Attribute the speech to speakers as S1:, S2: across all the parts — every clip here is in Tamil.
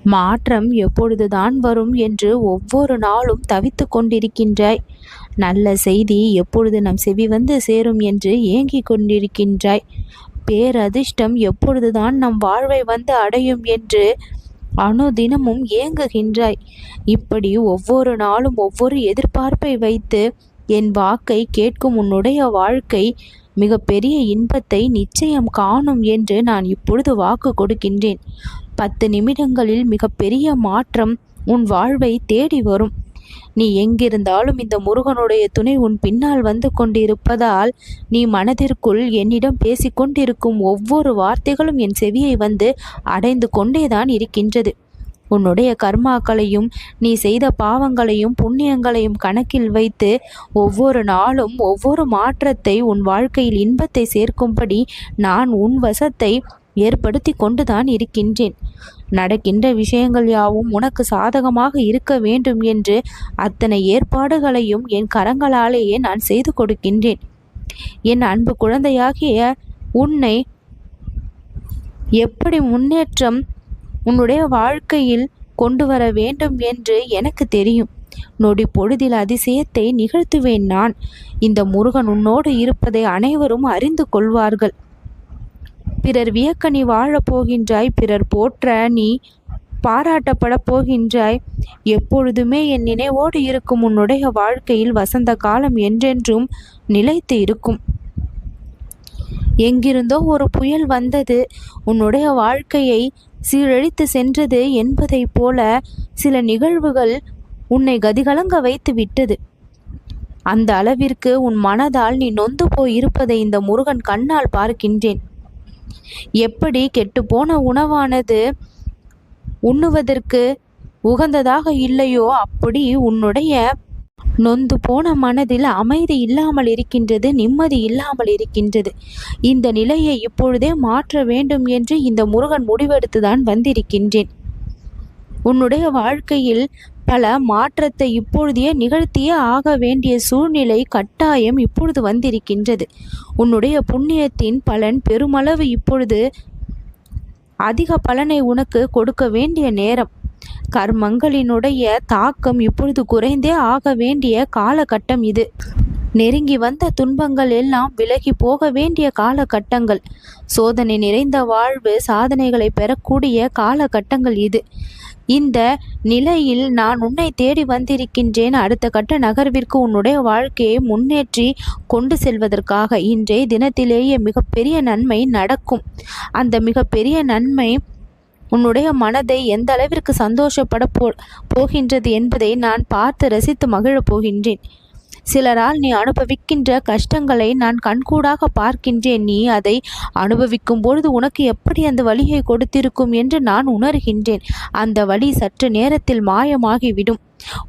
S1: மாற்றம் எப்பொழுதுதான் வரும் என்று ஒவ்வொரு நாளும் தவித்து கொண்டிருக்கின்றாய். நல்ல செய்தி எப்பொழுது நம் செவி வந்து சேரும் என்று ஏங்கிக் கொண்டிருக்கின்றாய். பேரதிர்ஷ்டம் எப்பொழுதுதான் நம் வாழ்வை வந்து அடையும் என்று அனுதினமும் ஏங்குகின்றாய். இப்படி ஒவ்வொரு நாளும் ஒவ்வொரு எதிர்பார்ப்பை வைத்து என் வாக்கை கேட்கும் உன்னுடைய வாழ்க்கை மிக பெரிய இன்பத்தை நிச்சயம் காணும் என்று நான் இப்பொழுது வாக்கு கொடுக்கின்றேன். 10 நிமிடங்களில் மிகப்பெரிய மாற்றம் உன் வாழ்வை தேடி வரும். நீ எங்கிருந்தாலும் இந்த முருகனுடைய துணை உன் பின்னால் வந்து கொண்டிருப்பதால் நீ மனதிற்குள் என்னிடம் பேசிக்கொண்டிருக்கும் ஒவ்வொரு வார்த்தைகளும் என் செவியை வந்து அடைந்து கொண்டேதான் இருக்கின்றது. உன்னுடைய கர்மாக்களையும் நீ செய்த பாவங்களையும் புண்ணியங்களையும் கணக்கில் வைத்து ஒவ்வொரு நாளும் ஒவ்வொரு மாற்றத்தை உன் வாழ்க்கையில் இன்பத்தை சேர்க்கும்படி நான் உன் வசத்தை ஏற்படுத்தி கொண்டுதான் இருக்கின்றேன். நடக்கின்ற விஷயங்கள் யாவும் உனக்கு சாதகமாக இருக்க வேண்டும் என்று அத்தனை ஏற்பாடுகளையும் என் கரங்களாலேயே நான் செய்து கொடுக்கின்றேன். என் அன்பு குழந்தையாகிய உன்னை எப்படி முன்னேற்றம் உன்னுடைய வாழ்க்கையில் கொண்டு வர வேண்டும் என்று எனக்கு தெரியும். நொடி பொழுதில் அதிசயத்தை நிகழ்த்துவேன் நான். இந்த முருகன் உன்னோடு இருப்பதை அனைவரும் அறிந்து கொள்வார்கள். பிறர் வியக்க நீ வாழப் போகின்றாய். பிறர் போற்ற நீ பாராட்டப்பட போகின்றாய். எப்பொழுதுமே என் நினைவோடு இருக்கும் உன்னுடைய வாழ்க்கையில் வசந்த காலம் என்றென்றும் நிலைத்து இருக்கும். எங்கிருந்தோ ஒரு புயல் வந்தது, உன்னுடைய வாழ்க்கையை சீரழித்து சென்றது என்பதைப் போல சில நிகழ்வுகள் உன்னை கதிகலங்க வைத்து விட்டது. அந்த அளவிற்கு உன் மனதால் நீ நொந்து போய் இருப்பதை இந்த முருகன் கண்ணால் பார்க்கின்றேன். எப்படி கெட்டுப்போன உணவானது உண்ணுவதற்கு உகந்ததாக இல்லையோ அப்படி உன்னுடைய நொந்து போன மனதில் அமைதி இல்லாமல் இருக்கின்றது, நிம்மதி இல்லாமல் இருக்கின்றது. இந்த நிலையை இப்பொழுதே மாற்ற வேண்டும் என்று இந்த முருகன் முடிவெடுத்துதான் வந்திருக்கின்றேன். உன்னுடைய வாழ்க்கையில் பல மாற்றத்தை இப்பொழுதே நிகழ்த்தியே ஆக வேண்டிய சூழ்நிலை கட்டாயம் இப்பொழுது வந்திருக்கின்றது. உன்னுடைய புண்ணியத்தின் பலன் பெருமளவு இப்பொழுது அதிக பலனை உனக்கு கொடுக்க வேண்டிய நேரம். கர்மங்களினுடைய தாக்கம் இப்பொழுது குறைந்தே ஆக வேண்டிய காலகட்டம் இது. நெருங்கி வந்த துன்பங்கள் எல்லாம் விலகி போக வேண்டிய காலகட்டங்கள். சோதனை நிறைந்த வாழ்வு சாதனைகளை பெறக்கூடிய காலகட்டங்கள் இது. இந்த நிலையில் நான் உன்னை தேடி வந்திருக்கின்றேன். அடுத்த கட்ட நகர்விற்கு உன்னுடைய வாழ்க்கையை முன்னேற்றி கொண்டு செல்வதற்காக. இன்றைய தினத்திலேயே மிகப்பெரிய நன்மை நடக்கும். அந்த மிகப்பெரிய நன்மை உன்னுடைய மனதை எந்த அளவிற்கு சந்தோஷப்பட போகின்றது என்பதை நான் பார்த்து ரசித்து மகிழப் போகின்றேன். சிலரால் நீ அனுபவிக்கின்ற கஷ்டங்களை நான் கண்கூடாக பார்க்கின்றேன். நீ அதை அனுபவிக்கும் பொழுது உனக்கு எப்படி அந்த வலியை கொடுத்திருக்கும் என்று நான் உணர்கின்றேன். அந்த வலி சற்று நேரத்தில் மாயமாகிவிடும்.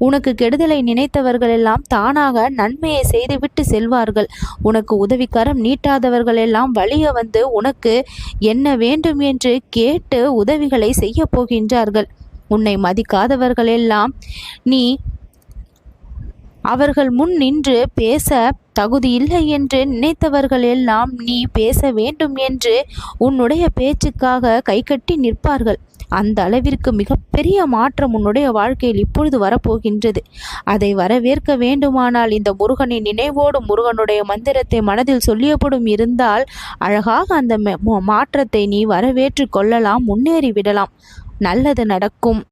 S1: உனக்கு கெடுதலை நினைத்தவர்களெல்லாம் தானாக நன்மையை செய்துவிட்டு செல்வார்கள். உனக்கு உதவிக்கரம் நீட்டாதவர்கள் எல்லாம் வலிய வந்து உனக்கு என்ன வேண்டும் என்று கேட்டு உதவிகளை செய்ய போகின்றார்கள். உன்னை மதிக்காதவர்களெல்லாம் நீ அவர்கள் முன் நின்று பேச தகுதியில்லை என்று நினைத்தவர்கள் எல்லாம் நீ பேச வேண்டும் என்று உன்னுடைய பேச்சுக்காக கைகட்டி நிற்பார்கள். அந்த அளவிற்கு மிகப்பெரிய மாற்றம் உன்னுடைய வாழ்க்கையில் இப்பொழுது வரப்போகின்றது. அதை வரவேற்க வேண்டுமானால் இந்த முருகனின் நினைவோடு முருகனுடைய மந்திரத்தை மனதில் சொல்லியபடும் இருந்தால் அழகாக அந்த மாற்றத்தை நீ வரவேற்று கொள்ளலாம், முன்னேறி விடலாம். நல்லது நடக்கும்.